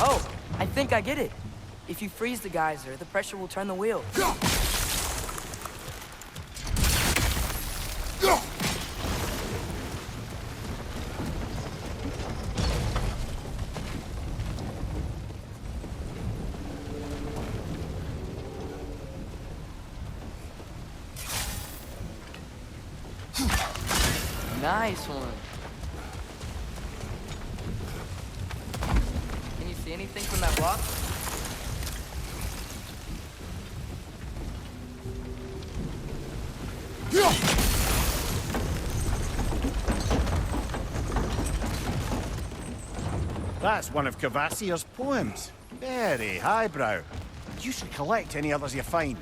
Oh, I think I get it. If you freeze the geyser, the pressure will turn the wheel. Nice one. Can you see anything from that block? That's one of Kvasir's poems. Very highbrow. You should collect any others you find.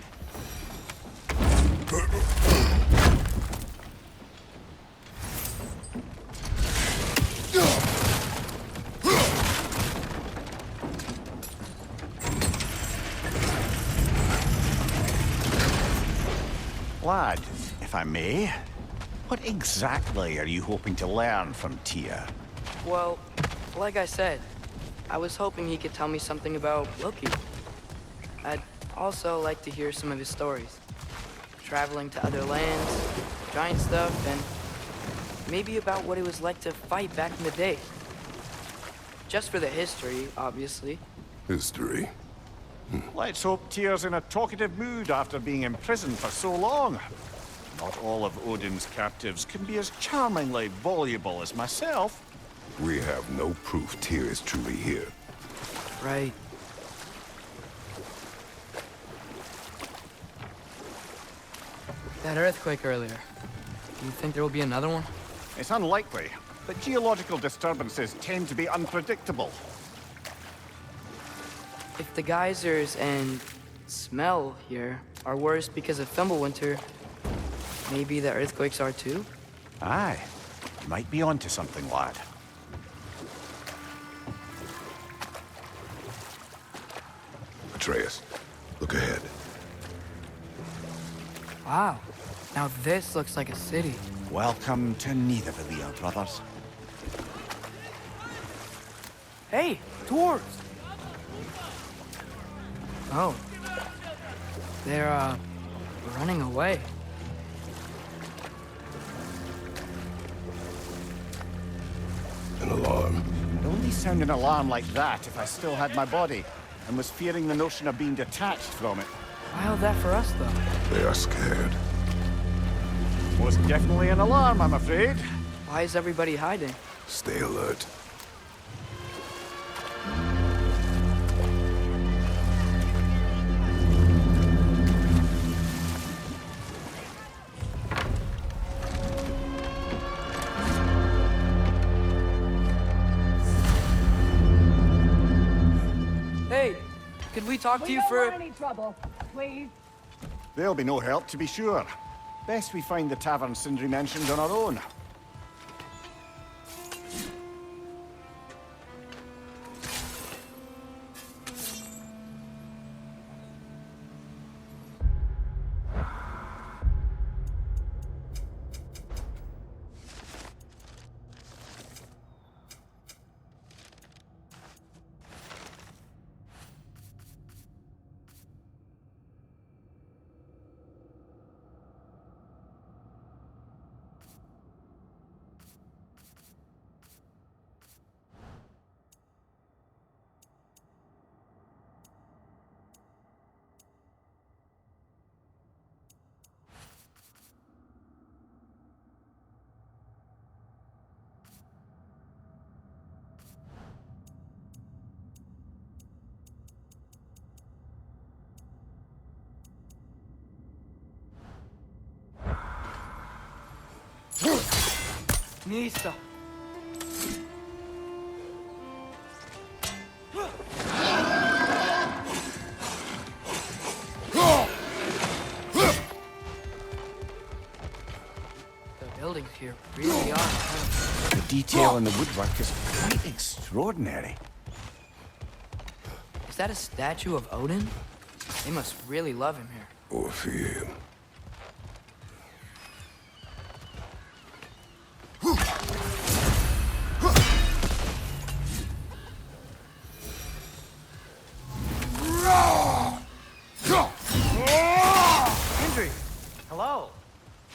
Lad, if I may, what exactly are you hoping to learn from Tyr? Well, like I said, I was hoping he could tell me something about Loki. I'd also like to hear some of his stories. Traveling to other lands, giant stuff, and maybe about what it was like to fight back in the day. Just for the history, obviously. History? Let's hope Tyr's in a talkative mood after being imprisoned for so long. Not all of Odin's captives can be as charmingly voluble as myself. We have no proof Tyr is truly here. Right. That earthquake earlier. Do you think there will be another one? It's unlikely, but geological disturbances tend to be unpredictable. If the geysers and smell here are worse because of Fimbulwinter, maybe the earthquakes are too? Aye. You might be onto something, lad. Atreus, look ahead. Wow. Now this looks like a city. Welcome to Nidavellir, brothers. Hey, dwarves! Oh. They're, running away. An alarm. I'd only sound an alarm like that if I still had my body, and was fearing the notion of being detached from it. Wild that for us, though. They are scared. Most definitely an alarm, I'm afraid. Why is everybody hiding? Stay alert. Hey, could we talk to you don't for... want any trouble, please. There'll be no help, to be sure. Best we find the tavern Sindri mentioned on our own. Nista. The buildings here really are. The detail in the woodwork is quite extraordinary. Is that a statue of Odin? They must really love him here. Or fear him. Hendry! Hello.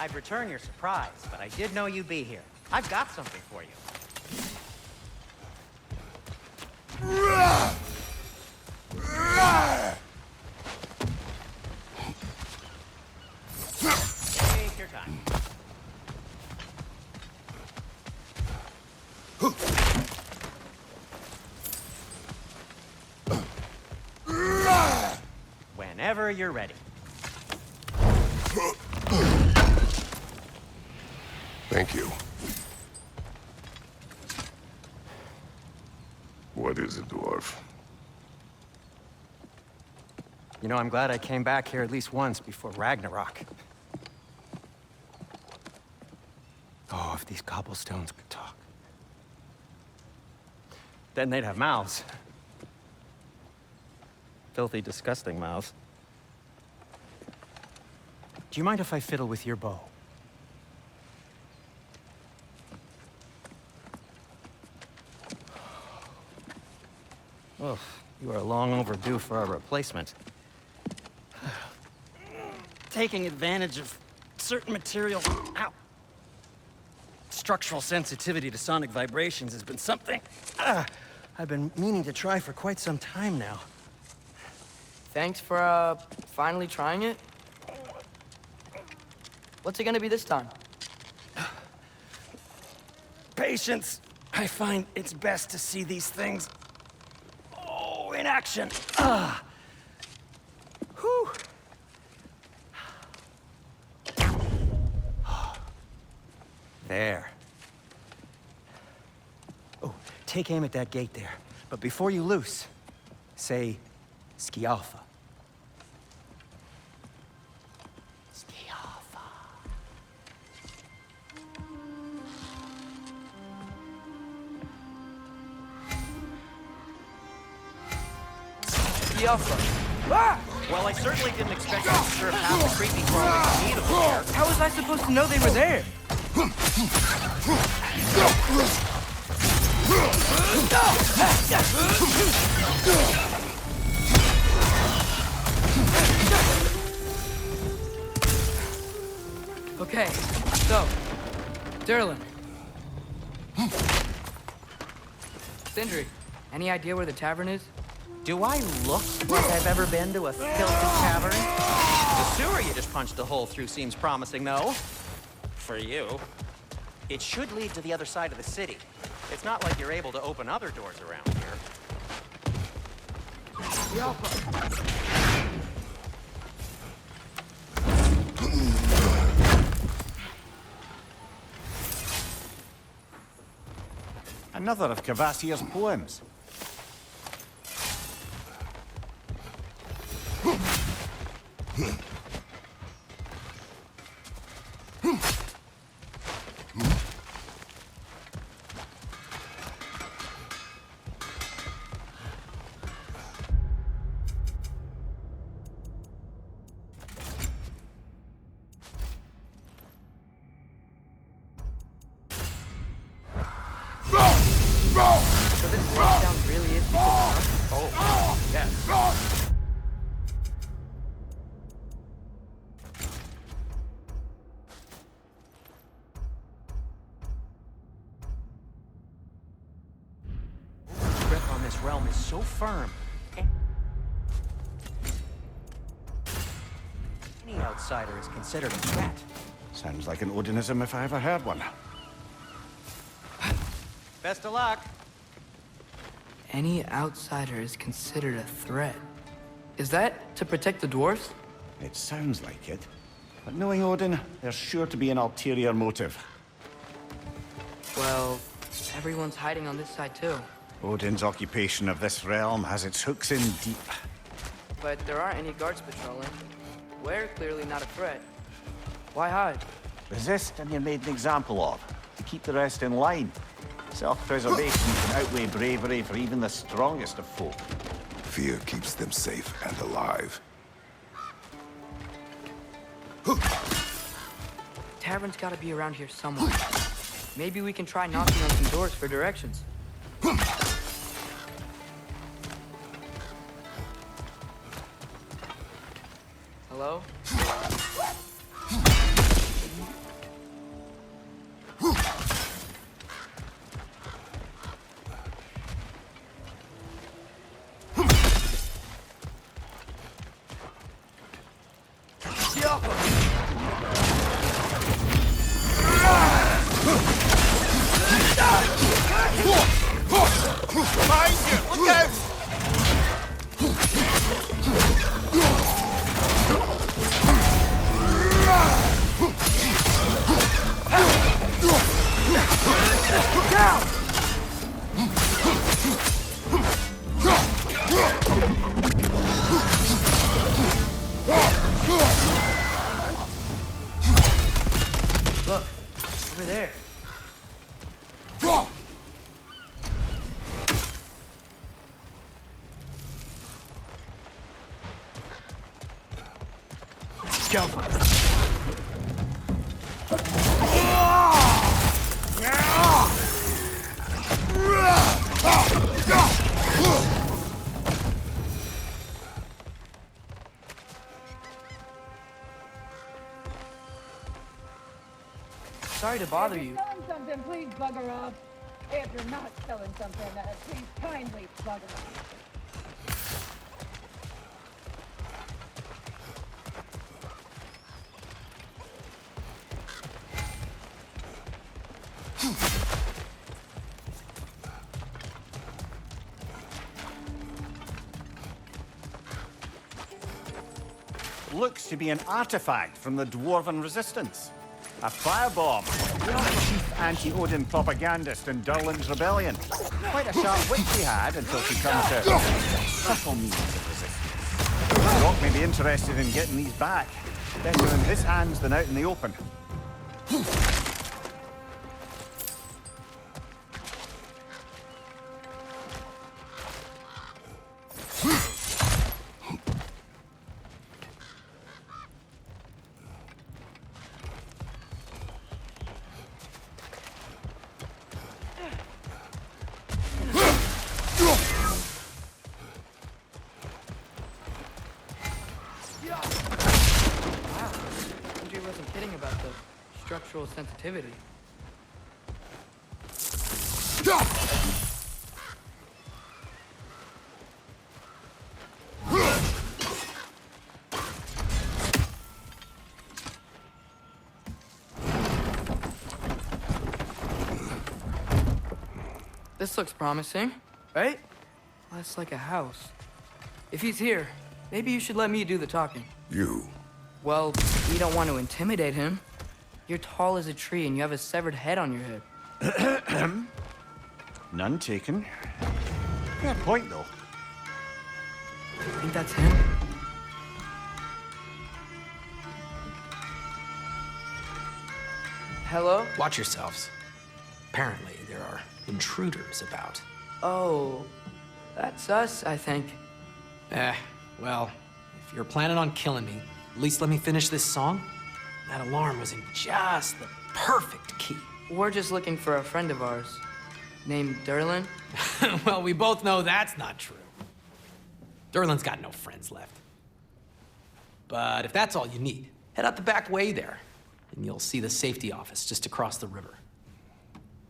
I'd return your surprise, but I did know you'd be here. I've got something for you. Take your time. Whenever you're ready. Thank you. What is it, dwarf? You know, I'm glad I came back here at least once before Ragnarok. Oh, if these cobblestones could talk. Then they'd have mouths. Filthy, disgusting mouths. Do you mind if I fiddle with your bow? Oh, you are long overdue for a replacement. Taking advantage of certain material. Ow. Structural sensitivity to sonic vibrations has been something I've been meaning to try for quite some time now. Thanks for, finally trying it. What's it gonna be this time? Patience. I find it's best to see these things in action. Whew. There. Oh, take aim at that gate there. But before you loose, say, Skialfa. Skialfa. Skialfa. Ah! Well, I certainly didn't expect to serve half the creepy crawling needle here. How was I supposed to know they were there? Okay, so, Durlin. Sindri, any idea where the tavern is? Do I look like I've ever been to a filthy tavern? The sewer you just punched a hole through seems promising, though. For you. It should lead to the other side of the city. It's not like you're able to open other doors around here. Another of Kvasir's poems. So this breakdown really is because Oh, yes. The grip on this realm is so firm. Any outsider is considered a threat. Sounds like an Odinism if I ever heard one. Best of luck. any outsider is considered a threat. Is that to protect the dwarves? It sounds like it. But knowing Odin, there's sure to be an ulterior motive. Well, everyone's hiding on this side too. Odin's occupation of this realm has its hooks in deep. But there aren't any guards patrolling. We're clearly not a threat. Why hide? Resist and you're made an example of, to keep the rest in line. Self-preservation can outweigh bravery for even the strongest of folk. Fear keeps them safe and alive. Tavern's gotta be around here somewhere. Maybe we can try knocking on some doors for directions. Hello? Look, over there. Go. Sorry to bother If you. you're selling something, please bugger off. If you're not selling something, please kindly bugger off. Looks to be an artifact from the Dwarven Resistance. A firebomb. The chief anti-Odin propagandist in Durlin's rebellion. Quite a sharp wit she had until she comes to subtle means of resistance. Rock may be interested in getting these back. Better in his hands than out in the open. Andrew wasn't kidding about the structural sensitivity. This looks promising, right? Less like a house. If he's here, maybe you should let me do the talking. You. Well, we don't want to intimidate him. You're tall as a tree and you have a severed head on your head. None taken. Fair point, though. Think that's him? Hello? Watch yourselves. Apparently, there are intruders about. Oh, that's us, I think. Well, if you're planning on killing me, at least let me finish this song. That alarm was in just the perfect key. We're just looking for a friend of ours named Durlin. Well, we both know that's not true. Durlin's got no friends left. But if that's all you need, head out the back way there, and you'll see the safety office just across the river.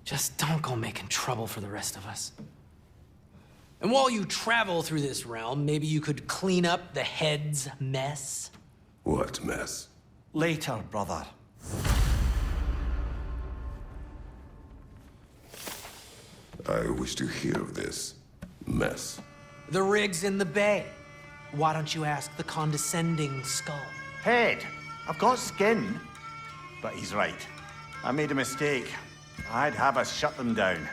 Just don't go making trouble for the rest of us. And while you travel through this realm, maybe you could clean up the head's mess? What mess? Later, brother. I wish to hear of this mess. The rig's in the bay. Why don't you ask the condescending skull? Head. I've got skin. But he's right. I made a mistake. I'd have us shut them down.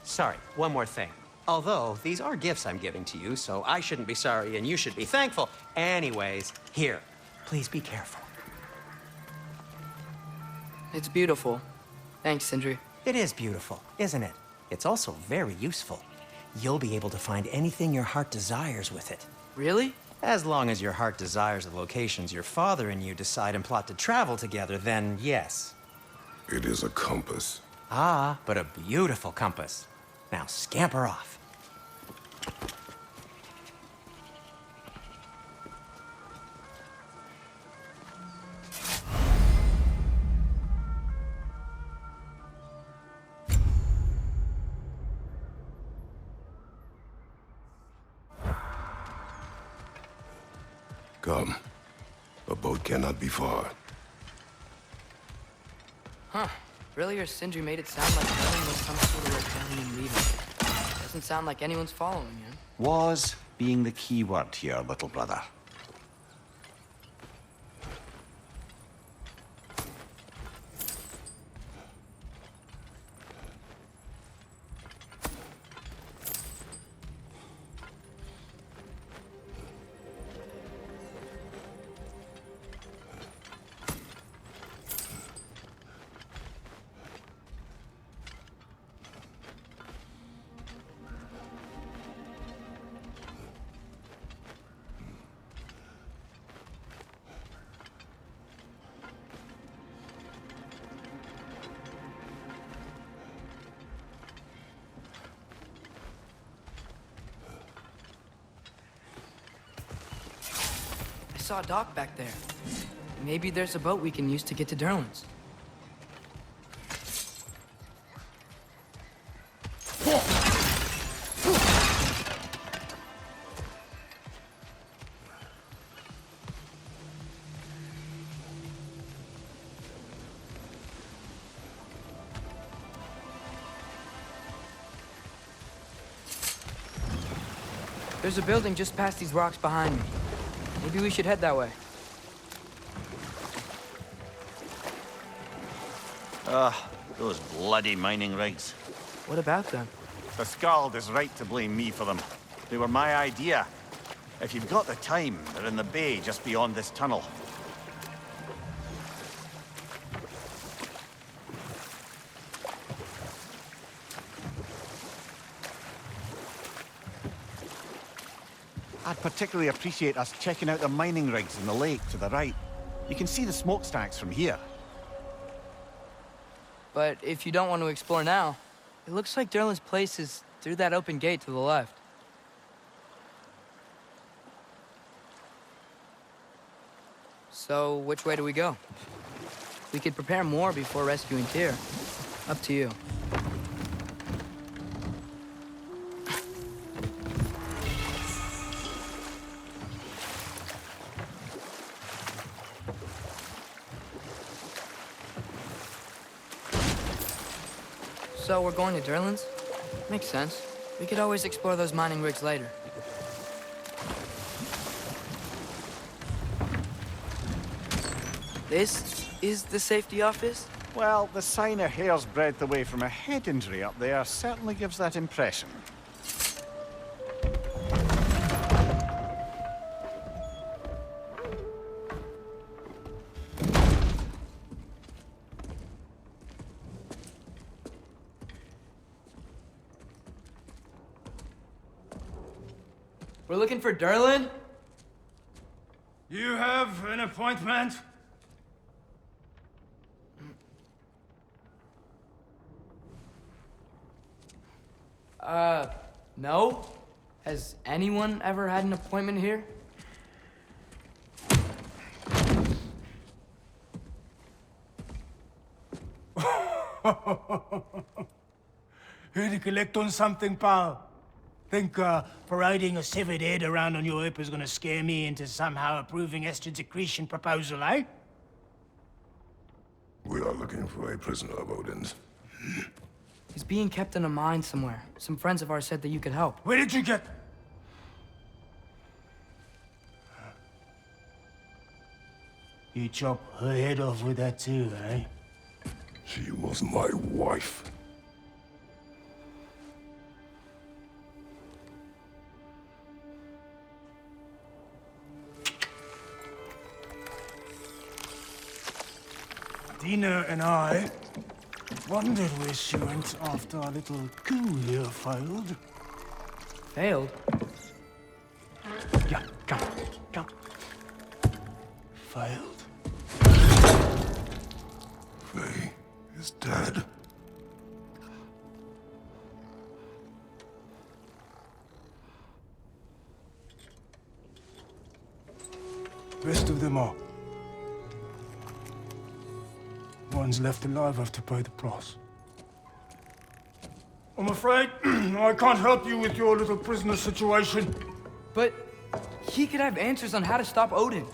Sorry, one more thing. Although, these are gifts I'm giving to you, so I shouldn't be sorry and you should be thankful. Anyways, here, please be careful. It's beautiful. Thanks, Sindri. It is beautiful, isn't it? It's also very useful. You'll be able to find anything your heart desires with it. Really? As long as your heart desires the locations your father and you decide and plot to travel together, then yes. It is a compass. Ah, but a beautiful compass. Now scamper off. Come. A boat cannot be far. Huh. Earlier, Sindri made it sound like Helen was some sort of rebellion leader. Doesn't sound like anyone's following him. Was being the key word here, little brother. I saw a dock back there. Maybe there's a boat we can use to get to Durlin's. There's a building just past these rocks behind me. Maybe we should head that way. Those bloody mining rigs. What about them? The Skald is right to blame me for them. They were my idea. If you've got the time, they're in the bay just beyond this tunnel. I'd particularly appreciate us checking out the mining rigs in the lake to the right. You can see the smokestacks from here. But if you don't want to explore now, it looks like Durlin's place is through that open gate to the left. So, which way do we go? We could prepare more before rescuing Tyr. Up to you. So we're going to Durlin's? Makes sense. We could always explore those mining rigs later. This is the safety office? Well, the sign a hair's breadth away from a head injury up there certainly gives that impression. We're looking for Durlin? You have an appointment? No. Has anyone ever had an appointment here? Here to collect on something, pal? Think parading a severed head around on your hip is gonna scare me into somehow approving Estrid's accretion proposal, eh? We are looking for a prisoner of Odin's. He's being kept in a mine somewhere. Some friends of ours said that you could help. Where did you get... You chop her head off with that too, eh? She was my wife. Dina and I wondered where she went after our little coup here failed. Failed? Yeah, come. Failed. Faye is dead. Rest of them are. Ones left alive have to pay the price. I'm afraid I can't help you with your little prisoner situation. But he could have answers on how to stop Odin.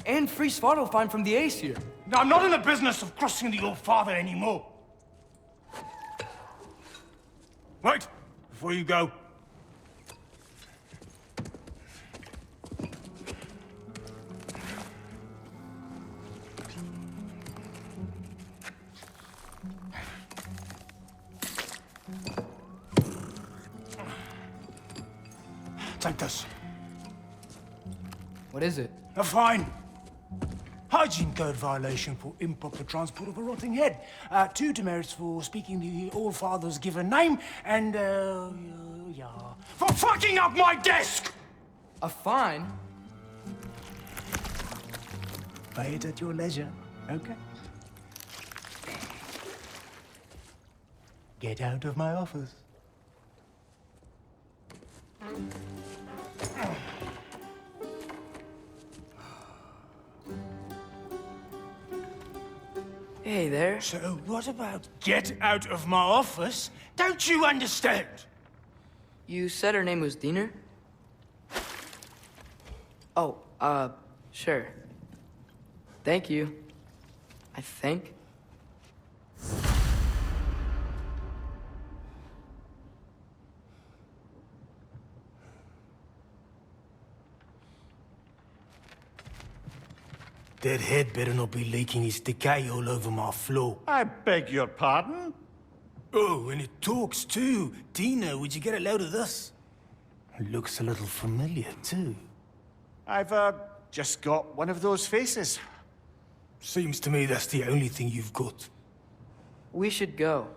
And free Svartalfheim from the Aesir. Now, I'm not in the business of crossing the old father anymore. Wait, before you go. Take this. What is it? A fine. Hygiene code violation for improper transport of a rotting head. 2 demerits for speaking the All-Father's given name, and, yeah. For fucking up my desk! A fine? Pay it at your leisure, okay? Get out of my office. Hey there. So what about get out of my office? Don't you understand? You said her name was Diener? Oh, sure. Thank you. I think. That head better not be leaking its decay all over my floor. I beg your pardon? Oh, and it talks too. Dina, would you get a load of this? It looks a little familiar too. I've, just got one of those faces. Seems to me that's the only thing you've got. We should go.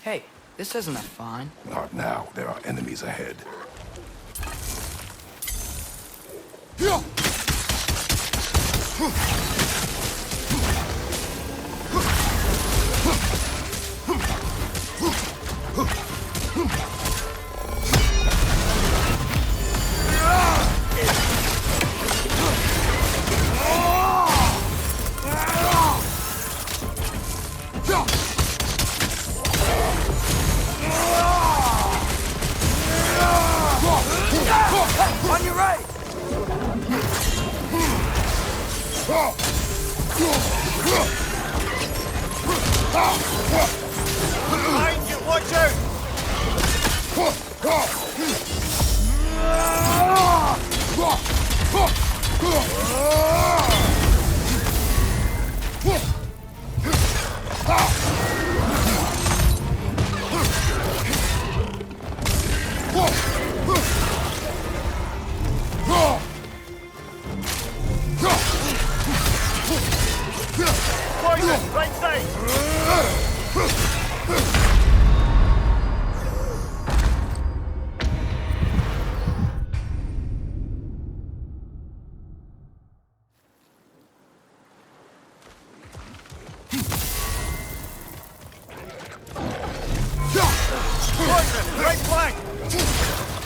Hey, this isn't a fine. Not now. There are enemies ahead. On your right! Behind you, watch out! Poison, right side! Fortress, right flank!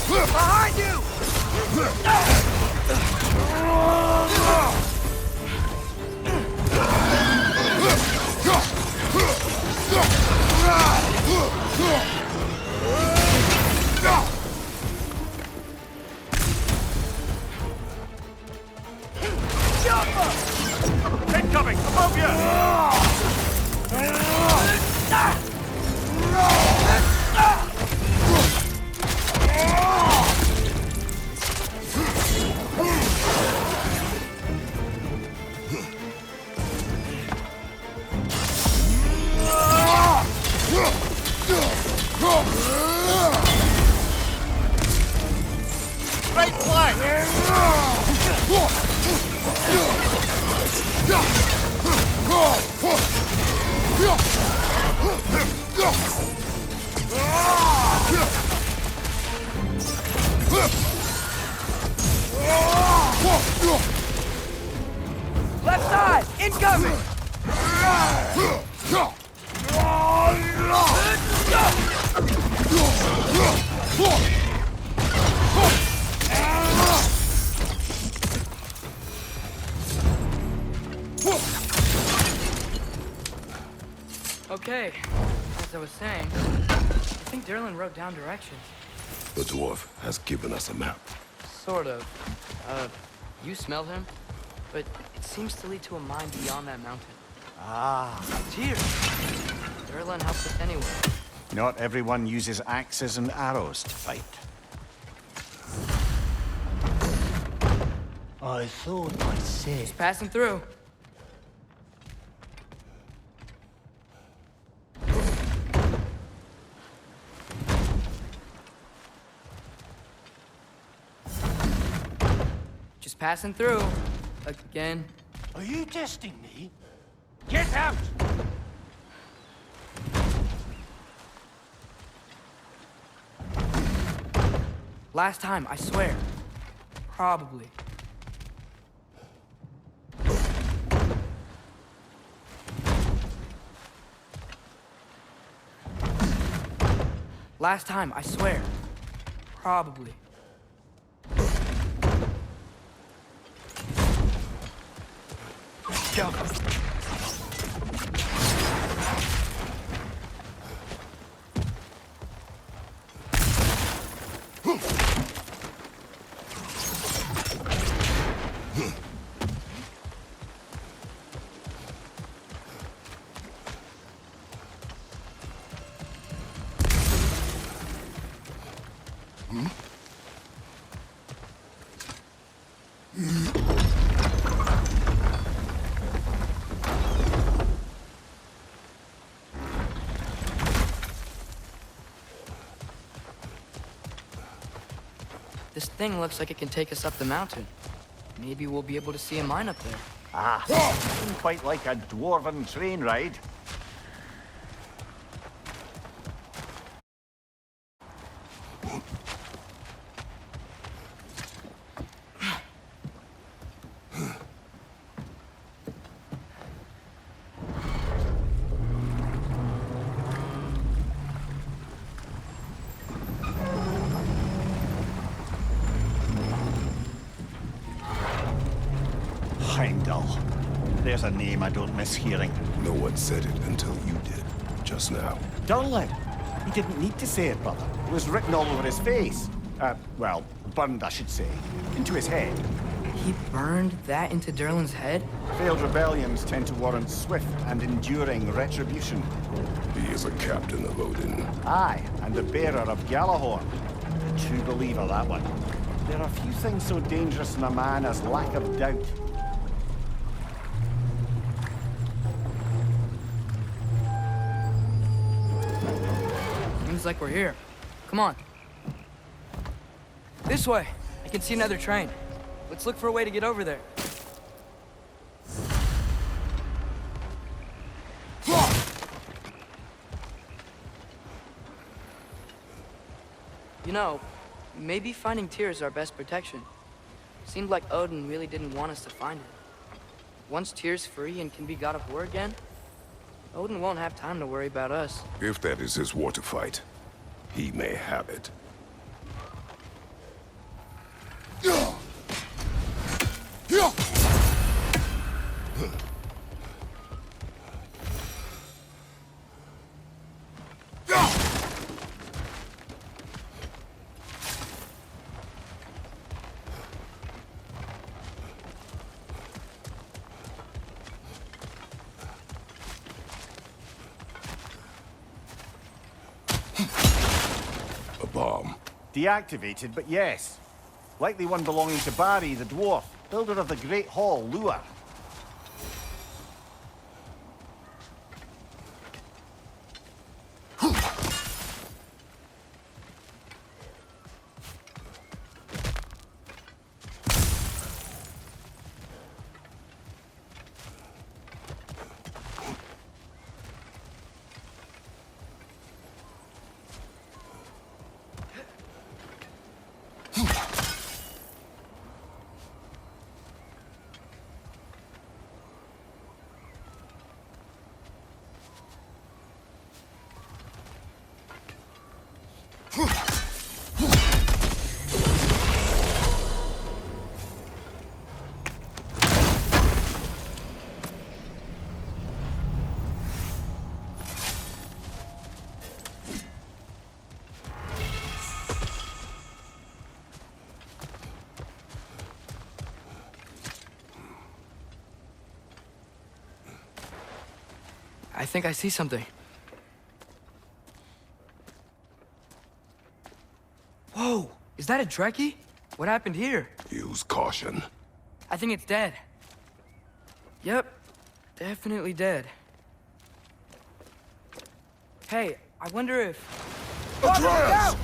Behind you! Incoming, above you! Right flank! Left side! Incoming! Okay, as I was saying, I think Derlin wrote down directions. The dwarf has given us a map. Sort of. You smelled him? But it seems to lead to a mine beyond that mountain. Ah, It's here. Derlin helps us anyway. not everyone uses axes and arrows to fight. I thought I said. Just passing through. Just passing through. Again. Are you testing me? Get out! Last time, I swear. Probably. Last time, I swear. Probably. Go. This thing looks like it can take us up the mountain. Maybe we'll be able to see a mine up there. Ah, isn't quite like a dwarven train ride. Heimdall. There's a name I don't miss hearing. No one said it until you did, just now. Durlin. He didn't need to say it, brother. It was written all over his face. Well, burned, I should say. Into his head. He burned that into Derlin's head? Failed rebellions tend to warrant swift and enduring retribution. He is a captain of Odin. Aye, and the bearer of Gjallarhorn. A true believer, that one. There are few things so dangerous in a man as lack of doubt. Seems like we're here. Come on. This way. I can see another train. Let's look for a way to get over there. You know, maybe finding Tyr is our best protection. Seemed like Odin really didn't want us to find it. Once Tyr's free and can be God of War again, Odin won't have time to worry about us. If that is his war to fight, he may have it. A bomb. Deactivated, but yes. Likely one belonging to Barry, the dwarf, builder of the Great Hall, Lua. I think I see something. Whoa! Is that a Trekkie? What happened here? Use caution. I think it's dead. Yep. Definitely dead. Hey, I wonder if... Atreus!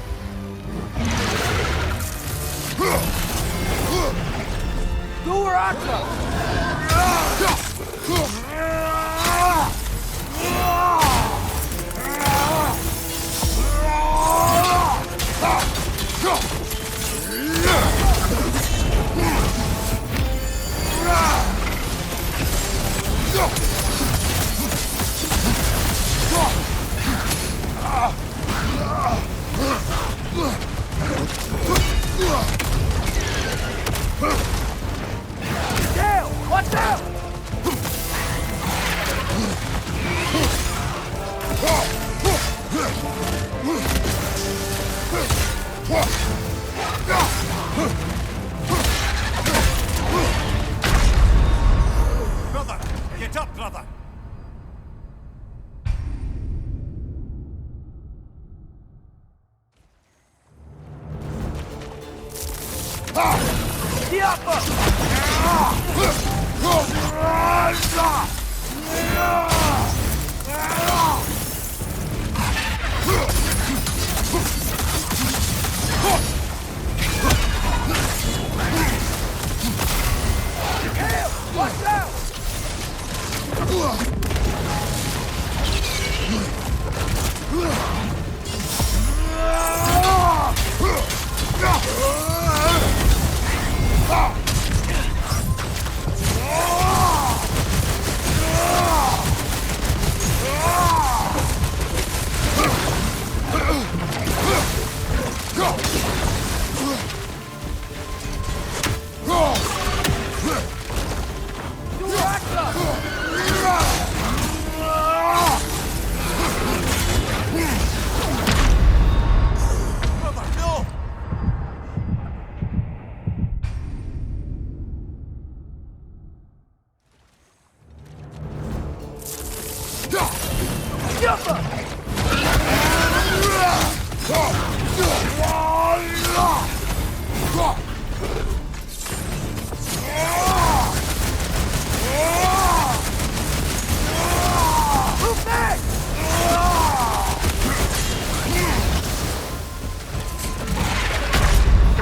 Brother! Get up, brother!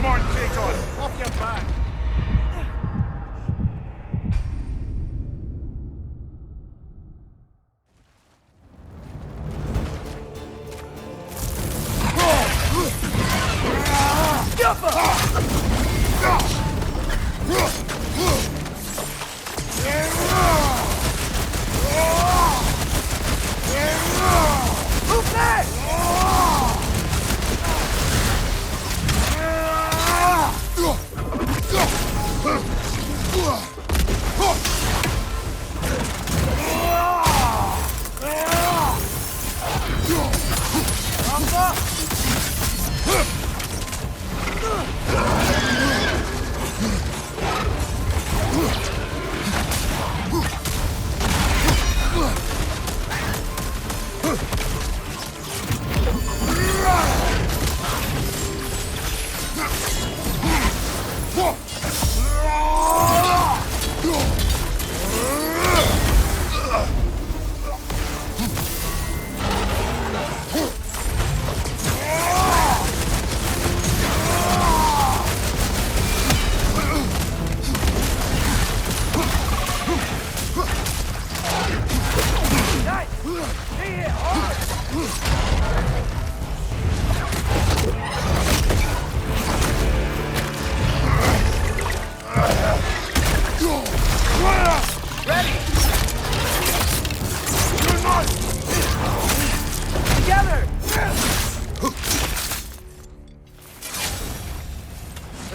Come on, Kratos! Off your back!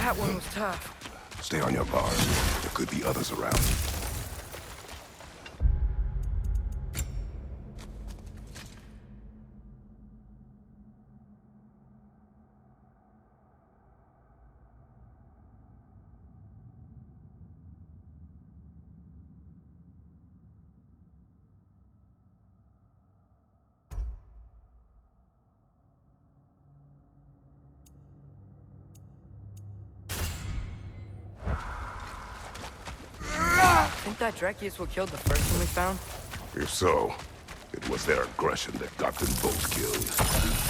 That one was tough. Stay on your guard. There could be others around. Think that Dreki is what killed the first one we found? If so, it was their aggression that got them both killed.